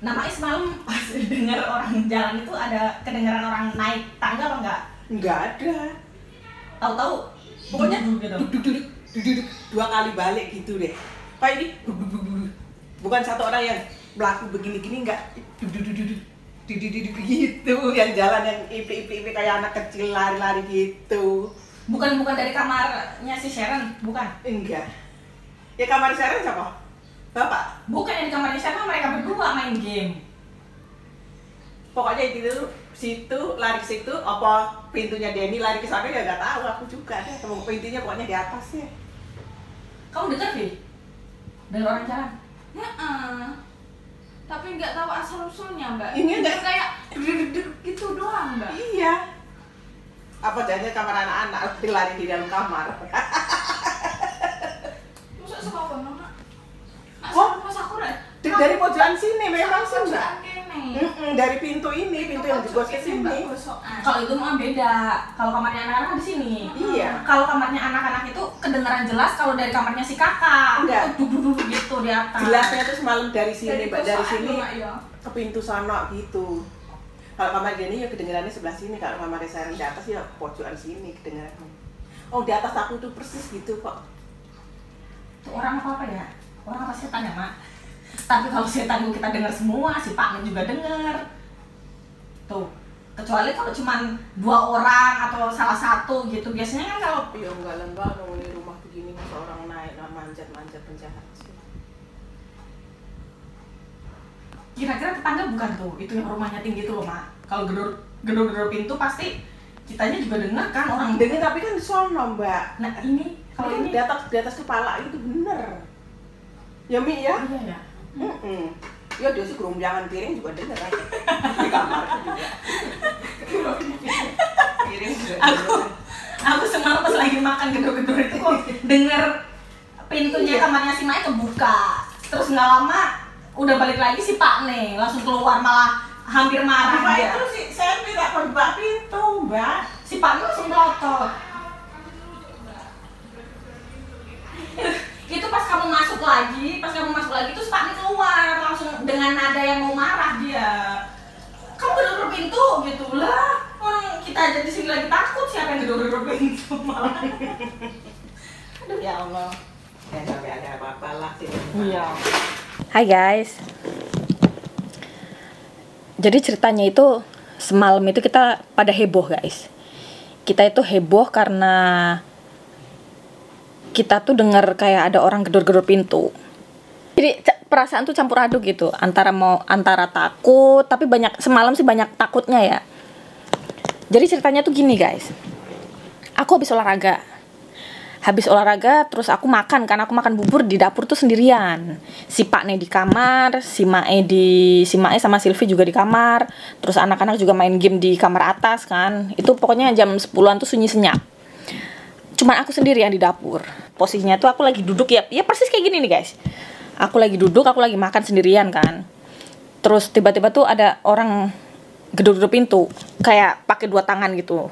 Namanya semalam pas dengar orang jalan itu ada kedengaran orang naik tangga apa enggak? Enggak ada. Tahu-tahu Pokoknya gitu. duduk 2 kali balik gitu deh. Pak ini bukan satu orang yang melaku begini-gini, enggak duduk gitu, yang jalan yang ipi kayak anak kecil lari-lari gitu. Bukan dari kamarnya si Sharon, bukan? Enggak. Ya kamar Sharon siapa? Bapak? Bukan yang di kamarnya Sharon, mereka berdua main game. Pokoknya itu situ lari ke situ, apa pintunya Denny lari ke sana ya nggak tahu aku juga deh. Pintunya pokoknya di atas ya. Kamu dengar sih? Dari orang jalan? Tapi nggak tahu asal usulnya mbak. Ini enggak Kayak gitu doang mbak. iya. Apa jangan kamar anak-anak lari di dalam kamar? Masa sama nona? Oh, Mas aku dari pojokan sini memang sih mbak. kene. Dari pintu ini, pintu yang digos ke sini. Kalau itu mah beda. Kalau kamarnya anak-anak kan di sini. Iya. Kalau kamarnya anak-anak itu kedengaran jelas kalau dari kamarnya si kakak. Enggak. Itu duduk gitu di atas. Jelasnya tuh semalam dari sini, mbak, dari sini ya. ke pintu sana gitu. Kalau kamar Denny ya kedengarannya sebelah sini, kalau kamar Sharon di atas ya pojokan sini kedengarannya. Oh, di atas aku tuh persis gitu kok. Itu orang apa ya? Orang apa setan ya, Mak? Tapi kalau setan kita dengar semua, si Pak juga dengar. Tuh, kecuali kalau cuma 2 orang atau salah satu gitu. Biasanya kan kalau Ya enggak lembah ngomongin rumah begini masa orang naik manjat-manjat penjahat sih. kira-kira tetangga bukan tuh, itu yang rumahnya tinggi tuh loh, Mak. Kalau gedor pintu pasti kitanya juga dengar kan orang Dengar tapi kan di sono, Mbak. Nah, ini Kalau kalau ini ini di atas kepala itu bener. Ya Mi ya? iya ya. Ya dia sih gerombolan piring juga denger aja. Di kamar juga. Piring juga. Aku semalam pas lagi makan gedor-gedor itu kok denger pintunya kamarnya si Mai kebuka. Terus nggak lama udah balik lagi si Pak nih, langsung keluar malah hampir marah Mbak dia. itu sih saya tidak membuka pintu, Mbak. Si Pak langsung melotot. Itu pas kamu masuk lagi terus Pak nih keluar langsung dengan nada yang mau marah dia. Kamu gedor pintu gitu lah. Orang kita aja di sini lagi takut, siapa yang gedor pintu malah. Aduh ya Allah. Ya sampai ada apa-apa lah sih. Iya. Hai guys. Jadi ceritanya itu semalam itu kita pada heboh guys. Kita itu heboh karena kita tuh dengar kayak ada orang gedor-gedor pintu. Jadi perasaan tuh campur aduk gitu, antara takut, tapi semalam sih banyak takutnya ya. Jadi ceritanya tuh gini guys. Aku habis olahraga terus aku makan bubur di dapur tuh sendirian. Si Pak nih di kamar, si Mae sama Silvi juga di kamar. Terus anak-anak juga main game di kamar atas kan. Itu pokoknya jam 10-an tuh sunyi senyap. Cuman aku sendiri yang di dapur. Posisinya tuh aku lagi duduk ya persis kayak gini nih guys. Aku lagi duduk, aku lagi makan sendirian kan. Terus tiba-tiba tuh ada orang gedor-gedor pintu kayak pakai 2 tangan gitu.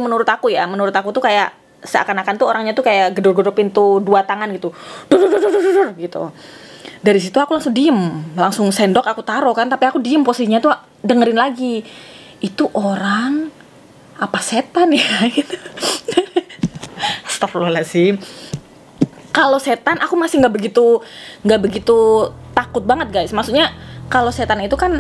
Menurut aku tuh kayak seakan-akan tuh orangnya tuh kayak gedor-gedor pintu 2 tangan gitu. Gitu. Dari situ aku langsung diem, langsung sendok aku taruh kan, tapi aku diem posisinya tuh dengerin lagi. Itu orang apa setan ya gitu. Astagfirullahaladzim. Kalau setan aku masih nggak begitu takut banget guys. Maksudnya kalau setan itu kan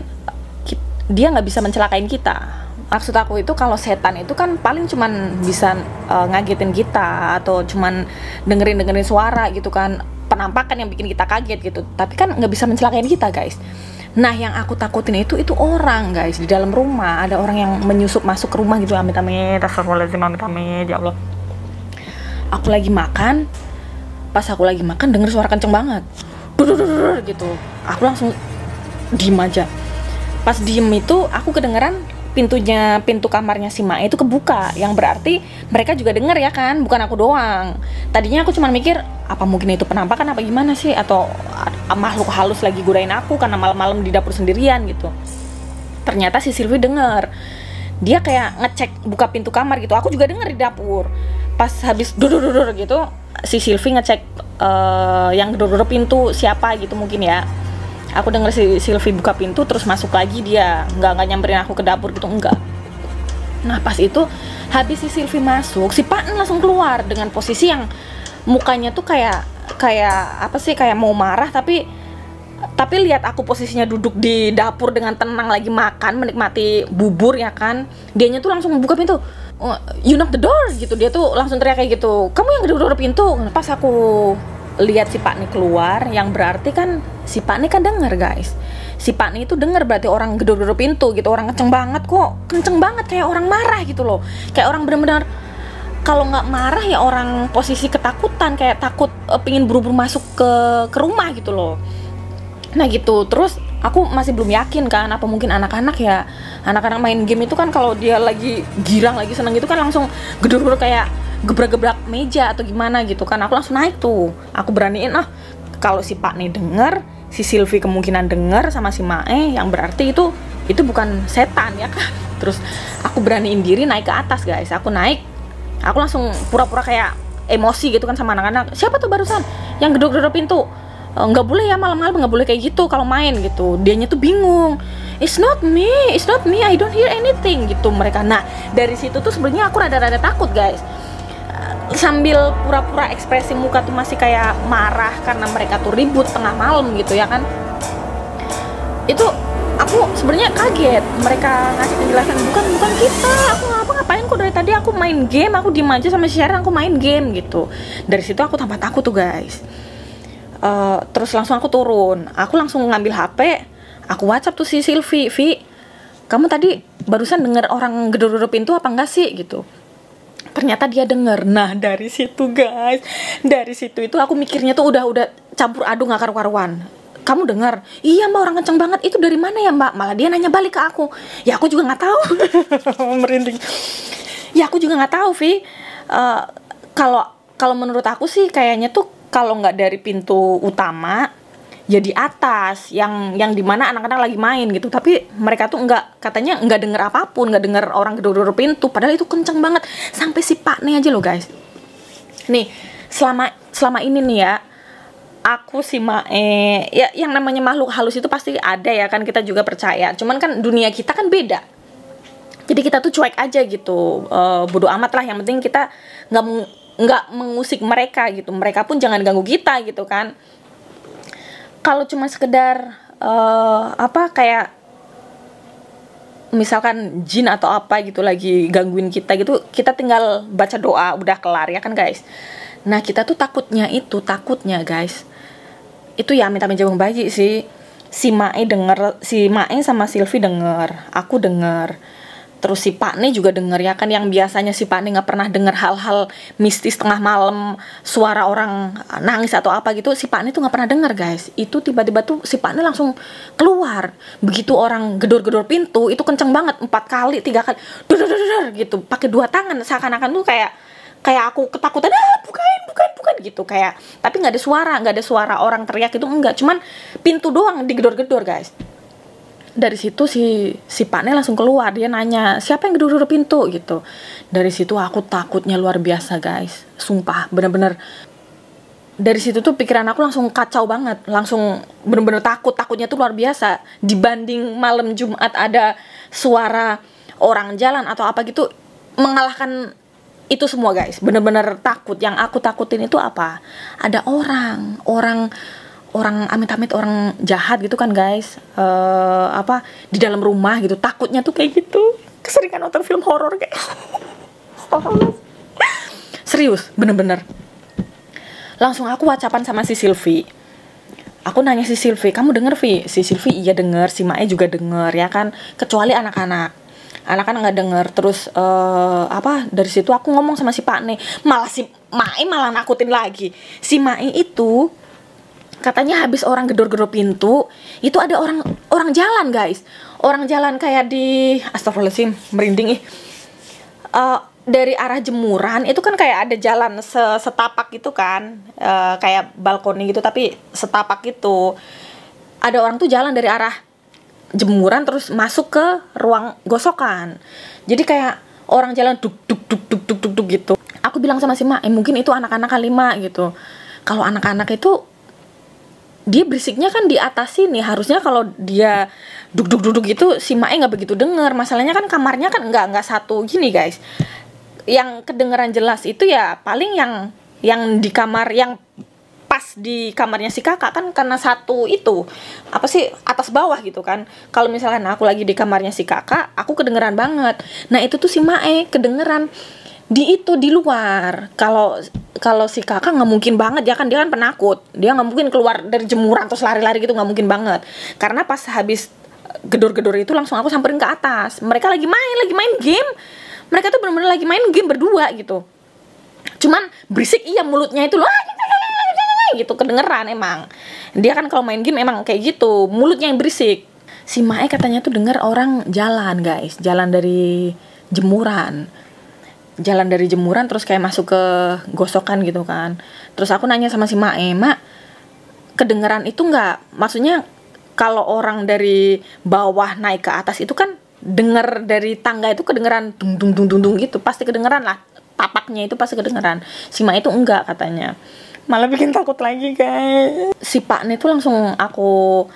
dia nggak bisa mencelakain kita. Maksud aku itu kalau setan itu kan paling cuman bisa ngagetin kita atau cuman dengerin suara gitu kan, penampakan yang bikin kita kaget gitu. Tapi kan nggak bisa mencelakain kita guys. Nah yang aku takutin itu orang guys di dalam rumah. Ada orang yang menyusup masuk ke rumah gitu. Amit-amit, astagfirullahaladzim, amit-amit, ya Allah. Aku lagi makan, pas aku lagi makan denger suara kenceng banget, gitu. Aku langsung diem aja. Pas diem itu aku kedengeran pintu kamarnya si Mae itu kebuka, yang berarti mereka juga denger ya kan, bukan aku doang. Tadinya aku cuma mikir apa mungkin itu penampakan apa gimana sih, atau makhluk halus lagi godain aku karena malam-malam di dapur sendirian gitu. Ternyata si Silvi denger, dia kayak ngecek buka pintu kamar gitu. Aku juga denger di dapur. Pas habis dur gitu, si Silvi ngecek yang gedor-gedor pintu siapa gitu mungkin ya. Aku denger si Sylvie buka pintu terus masuk lagi, dia nggak nyamperin aku ke dapur gitu, enggak. Nah pas itu habis si Sylvie masuk, si Pak langsung keluar dengan posisi yang mukanya tuh kayak apa sih, kayak mau marah, tapi lihat aku posisinya duduk di dapur dengan tenang lagi makan menikmati bubur ya kan, dianya tuh langsung buka pintu, oh, you knock the door gitu, dia tuh langsung teriak kayak gitu, kamu yang gedor-gedor pintu. Pas aku lihat si Pak nih keluar, yang berarti kan si Pak nih kan denger guys, si Pak nih itu denger berarti orang gedor-gedor pintu gitu, orang kenceng banget kok, kenceng banget kayak orang marah gitu loh, kayak orang benar-benar kalau nggak marah ya orang posisi ketakutan, kayak takut pingin buru-buru masuk ke rumah gitu loh. Nah gitu, terus aku masih belum yakin kan, apa mungkin anak-anak main game itu kan kalau dia lagi girang, lagi seneng gitu kan langsung gedor-gedor kayak gebrak-gebrak meja atau gimana gitu kan. Aku langsung naik tuh, aku beraniin, kalau si Pak nih denger, si Sylvie kemungkinan denger sama si Mae, yang berarti itu bukan setan ya kan. Terus aku beraniin diri naik ke atas guys, aku naik, aku langsung pura-pura kayak emosi gitu kan sama anak-anak, siapa tuh barusan yang gedor-gedor pintu, nggak boleh ya malam-malam, nggak boleh kayak gitu kalau main gitu. Dianya tuh bingung, it's not me, I don't hear anything gitu mereka. Nah dari situ tuh sebenarnya aku rada-rada takut guys, sambil pura-pura ekspresi muka tuh masih kayak marah karena mereka tuh ribut tengah malam gitu ya kan. Itu aku sebenarnya kaget, mereka ngasih penjelasan bukan kita, aku ngapain kok dari tadi aku main game, aku diem aja sama si Sharon, aku main game gitu. Dari situ aku tambah takut tuh guys. Terus langsung aku turun, aku langsung ngambil HP, aku WhatsApp tuh si Sylvie, Vi, kamu tadi barusan denger orang gedor-gedor pintu apa enggak sih gitu. Ternyata dia denger. Nah dari situ guys, dari situ itu aku mikirnya tuh udah campur aduk gak karu-karuan. Kamu dengar? Iya mbak, orang kenceng banget. Itu dari mana ya mbak? Malah dia nanya balik ke aku. Ya aku juga nggak tahu. Merinding. Ya aku juga nggak tahu Vi. Kalau menurut aku sih kayaknya tuh kalau nggak dari pintu utama ya di atas, yang dimana anak-anak lagi main gitu. Tapi mereka tuh katanya nggak denger apapun, nggak denger orang gedor-gedor pintu, padahal itu kenceng banget. Sampai si Pak nih aja loh guys. Nih selama ini nih ya, aku si Mae, ya yang namanya makhluk halus itu pasti ada ya kan, kita juga percaya. Cuman kan dunia kita kan beda, jadi kita tuh cuek aja gitu, bodo amat lah. Yang penting kita nggak mengusik mereka gitu, mereka pun jangan ganggu kita gitu kan. Kalau cuma sekedar kayak misalkan jin atau apa gitu lagi gangguin kita gitu, kita tinggal baca doa udah kelar ya kan guys. Nah kita tuh takutnya guys, itu ya amit-amit jabang bayi sih. Si Mae sama Sylvie denger, aku denger, terus si Pak nih juga denger ya kan. Yang biasanya si Pak nih nggak pernah denger hal-hal mistis tengah malam, suara orang nangis atau apa gitu, si Pak nih tuh nggak pernah denger guys. Itu tiba-tiba tuh si Pak nih langsung keluar, begitu orang gedor-gedor pintu itu kenceng banget, 4 kali 3 kali dor gitu, pakai 2 tangan, seakan-akan tuh kayak aku ketakutan, bukan gitu, kayak tapi nggak ada suara orang teriak itu, enggak, cuman pintu doang digedor-gedor guys. Dari situ si Pak Nih langsung keluar, dia nanya siapa yang gedor-gedor pintu gitu. Dari situ aku takutnya luar biasa guys, sumpah bener-bener. Dari situ tuh pikiran aku langsung kacau banget, langsung bener-bener takutnya tuh luar biasa. Dibanding malam Jumat ada suara orang jalan atau apa gitu, mengalahkan itu semua guys. Bener-bener takut. Yang aku takutin itu apa? Ada orang amit-amit, orang jahat gitu kan guys, di dalam rumah gitu. Takutnya tuh kayak gitu. Keseringan nonton film horor kayak serius, bener-bener. Langsung aku whatsappan sama si Sylvie. Aku nanya si Sylvie, kamu denger Vi? Si Sylvie iya denger, si Mae juga denger ya kan, kecuali anak-anak nggak denger. Terus dari situ aku ngomong sama si Pak Nih, malah si Mae malah nakutin lagi. Si Mae itu katanya habis orang gedor-gedor pintu itu ada orang jalan guys, orang jalan kayak di astagfirullahaladzim, merinding dari arah jemuran itu kan kayak ada jalan setapak gitu kan, kayak balkoni gitu tapi setapak gitu. Ada orang tuh jalan dari arah jemuran terus masuk ke ruang gosokan. Jadi kayak orang jalan duk gitu. Aku bilang sama si Mak, mungkin itu anak-anak kali Mak gitu. Kalau anak-anak itu dia berisiknya kan di atas sini, harusnya kalau dia duduk gitu si Mae nggak begitu denger. Masalahnya kan kamarnya kan nggak satu gini guys, yang kedengeran jelas itu ya paling yang di kamar yang pas di kamarnya si kakak kan, karena satu itu apa sih atas bawah gitu kan. Kalau misalkan aku lagi di kamarnya si kakak, aku kedengeran banget. Nah itu tuh si Mae kedengeran di itu di luar. Kalau si kakak nggak mungkin banget ya kan, dia kan penakut, dia nggak mungkin keluar dari jemuran terus lari-lari gitu, nggak mungkin banget. Karena pas habis gedor-gedor itu langsung aku samperin ke atas. Mereka lagi main game. Mereka tuh bener-bener lagi main game berdua gitu. Cuman berisik iya, mulutnya itu loh gitu kedengeran emang. Dia kan kalau main game emang kayak gitu, mulutnya yang berisik. Si Mae katanya tuh denger orang jalan guys, jalan dari jemuran terus kayak masuk ke gosokan gitu kan. Terus aku nanya sama si Mae, Mak, kedengeran itu nggak? Maksudnya kalau orang dari bawah naik ke atas itu kan denger dari tangga itu kedengeran dung gitu, pasti kedengeran lah, tapaknya itu pasti kedengeran. Si Mae itu enggak katanya, malah bikin takut lagi guys. Si Pak nih tuh langsung aku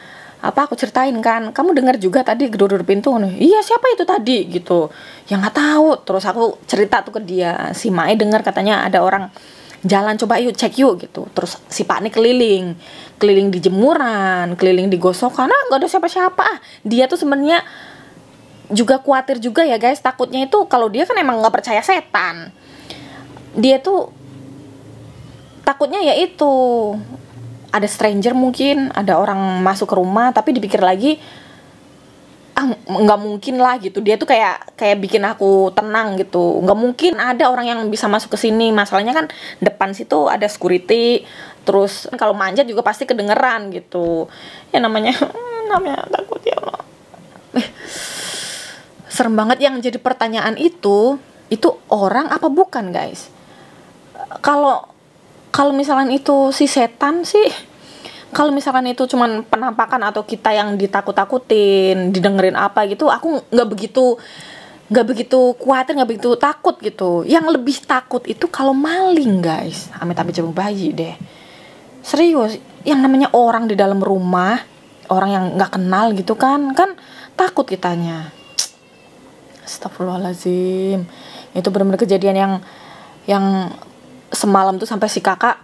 ceritain kan, kamu dengar juga tadi gedor-gedor pintu nih. Iya, siapa itu tadi gitu, yang nggak tahu. Terus aku cerita tuh ke dia, si Mae dengar katanya ada orang jalan, coba yuk cek yuk gitu. Terus si Pak nih keliling di jemuran, keliling di gosokan, nggak ada siapa-siapa. Dia tuh sebenarnya juga khawatir juga ya guys, takutnya itu kalau dia kan emang nggak percaya setan, dia tuh takutnya ya itu ada stranger, mungkin ada orang masuk ke rumah, tapi dipikir lagi nggak mungkin lah gitu. Dia tuh kayak bikin aku tenang gitu, nggak mungkin ada orang yang bisa masuk ke sini. Masalahnya kan depan situ ada security, terus kalau manjat juga pasti kedengeran gitu ya, namanya takut ya Allah. Serem banget. Yang jadi pertanyaan itu orang apa bukan guys? Kalau misalkan itu si setan sih, kalau misalkan itu cuman penampakan atau kita yang ditakut-takutin, didengerin apa gitu, aku nggak begitu khawatir, nggak begitu takut gitu. Yang lebih takut itu kalau maling guys, amit-amit jabung bayi deh, serius. Yang namanya orang di dalam rumah, orang yang nggak kenal gitu kan takut kitanya. Astagfirullahaladzim. Itu benar-benar kejadian yang semalam tuh sampai si kakak,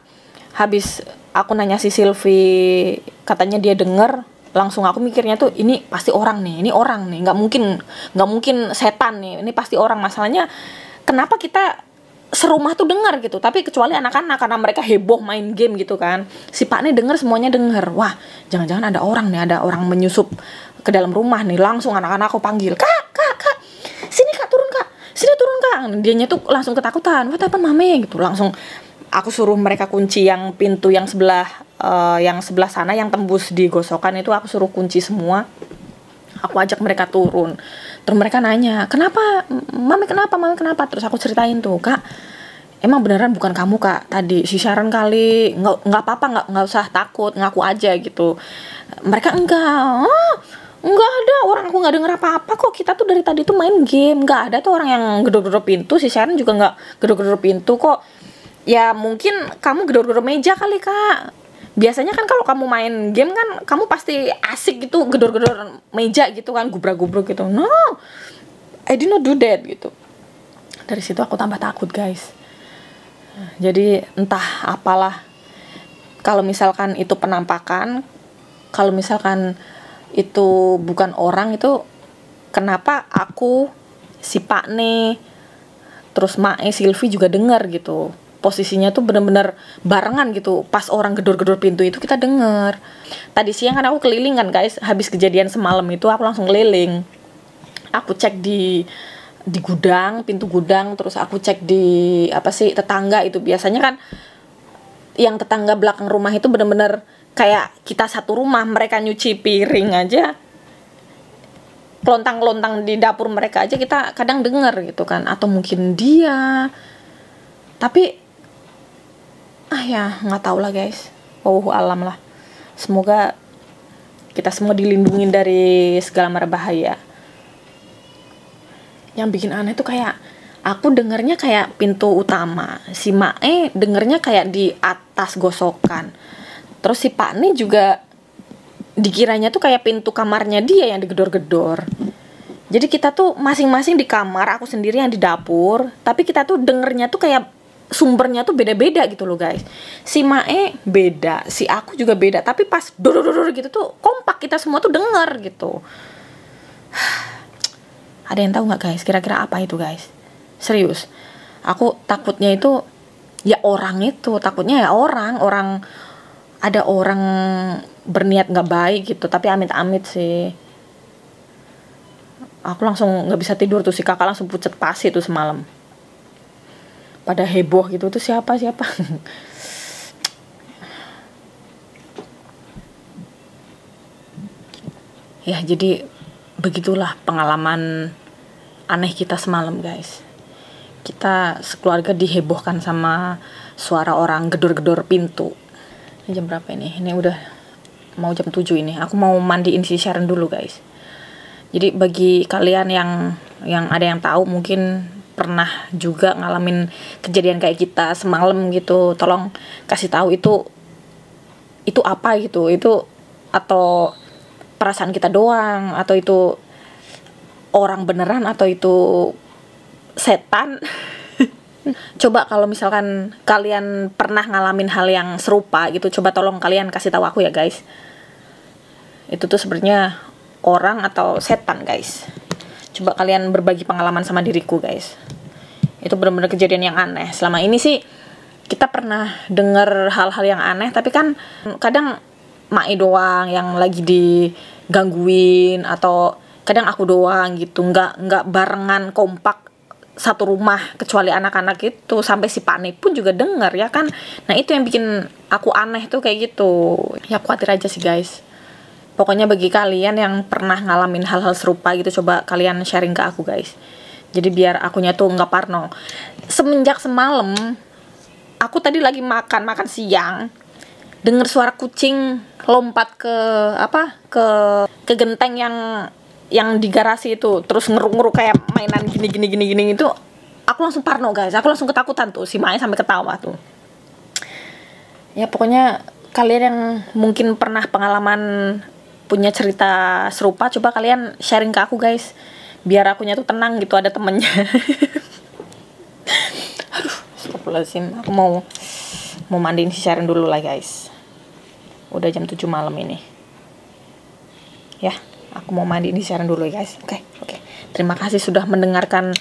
habis aku nanya si Silvi, katanya dia denger, langsung aku mikirnya tuh ini pasti orang nih, nggak mungkin setan nih, ini pasti orang. Masalahnya kenapa kita serumah tuh dengar gitu, tapi kecuali anak-anak karena mereka heboh main game gitu kan. Si Pak nih denger, semuanya denger. Wah, jangan-jangan ada orang menyusup ke dalam rumah nih. Langsung anak-anak aku panggil, kak, sini kak, turun kak. Dianya tuh langsung ketakutan. What happened mame gitu. Langsung aku suruh mereka kunci yang pintu yang sebelah sana yang tembus di gosokan itu, aku suruh kunci semua. Aku ajak mereka turun. Terus mereka nanya, kenapa mame kenapa? Terus aku ceritain tuh, kak, emang beneran bukan kamu kak tadi, si Sharon kali, nggak apa-apa, nggak usah takut, ngaku aja gitu. Mereka enggak ada, orang aku nggak denger apa-apa kok, kita tuh dari tadi tuh main game, nggak ada tuh orang yang gedor-gedor pintu, si Sharon juga nggak gedor-gedor pintu kok. Ya mungkin kamu gedor-gedor meja kali kak. Biasanya kan kalau kamu main game kan kamu pasti asik gitu, gedor-gedor meja gitu kan, gubrak-gubruk gitu. No, I did not do that gitu. Dari situ aku tambah takut guys. Jadi entah apalah, kalau misalkan itu penampakan, kalau misalkan itu bukan orang, itu kenapa aku, si Pak nih, terus Mae, Silvi juga dengar gitu. Posisinya tuh bener-bener barengan gitu. Pas orang gedor-gedor pintu itu kita denger. Tadi siang kan aku keliling kan guys, habis kejadian semalam itu aku langsung keliling. Aku cek di gudang, pintu gudang, terus aku cek di tetangga itu. Biasanya kan yang tetangga belakang rumah itu bener-bener kayak kita satu rumah, mereka nyuci piring aja, kelontang-kelontang di dapur mereka aja kita kadang denger gitu kan. Atau mungkin dia, tapi ya nggak tahu lah guys, wallahu alam lah. Semoga kita semua dilindungi dari segala mara bahaya. Yang bikin aneh tuh kayak aku dengernya kayak pintu utama, si Mae dengernya kayak di atas gosokan. Terus si Pak nih juga dikiranya tuh kayak pintu kamarnya dia yang digedor-gedor. Jadi kita tuh masing-masing di kamar, aku sendiri yang di dapur, tapi kita tuh dengernya tuh kayak sumbernya tuh beda-beda gitu loh guys. Si Mae beda, si aku juga beda, tapi pas dor gitu tuh kompak kita semua tuh denger gitu. Ada yang tahu nggak guys? Kira-kira apa itu guys? Serius, aku takutnya itu ya orang itu, takutnya ya orang ada orang berniat nggak baik gitu, tapi amit-amit sih. Aku langsung nggak bisa tidur tuh, si kakak langsung pucet pasi tuh semalam. Pada heboh gitu tuh siapa. Ya jadi begitulah pengalaman aneh kita semalam guys. Kita sekeluarga dihebohkan sama suara orang gedor-gedor pintu. Ini jam berapa ini? Ini udah mau jam 7 ini. Aku mau mandiin si Sharon dulu guys. Jadi bagi kalian yang ada yang tahu mungkin pernah juga ngalamin kejadian kayak kita semalam gitu, tolong kasih tahu itu apa gitu, itu atau perasaan kita doang, atau itu orang beneran, atau itu setan. Coba kalau misalkan kalian pernah ngalamin hal yang serupa gitu, coba tolong kalian kasih tahu aku ya guys. Itu tuh sebenarnya orang atau setan guys. Coba kalian berbagi pengalaman sama diriku guys. Itu benar-benar kejadian yang aneh. Selama ini sih kita pernah dengar hal-hal yang aneh, tapi kan kadang Mae doang yang lagi digangguin, atau kadang aku doang gitu, nggak barengan kompak satu rumah, kecuali anak-anak itu. Sampai si Pak Nik pun juga denger ya kan. Nah itu yang bikin aku aneh tuh kayak gitu. Ya khawatir aja sih guys. Pokoknya bagi kalian yang pernah ngalamin hal-hal serupa gitu, coba kalian sharing ke aku guys. Jadi biar akunya tuh nggak parno. Semenjak semalam, aku tadi lagi makan siang, denger suara kucing lompat ke genteng yang di garasi itu, terus ngeruk-ngeruk kayak mainan gini itu. Aku langsung parno guys, aku langsung ketakutan tuh, si Mae sampai ketawa tuh. Ya pokoknya kalian yang mungkin pernah pengalaman punya cerita serupa, coba kalian sharing ke aku guys, biar akunya tuh tenang gitu, ada temennya. Aduh, astagfirullahaladzim. Aku mau mandiin si Sharon dulu lah guys. Udah jam 7 malam ini. Ya, aku mau mandiin si Sharon dulu ya guys. Oke. Terima kasih sudah mendengarkan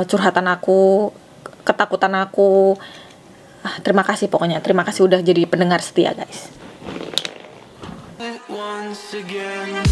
curhatan aku, ketakutan aku. Terima kasih pokoknya. Terima kasih udah jadi pendengar setia guys. Once again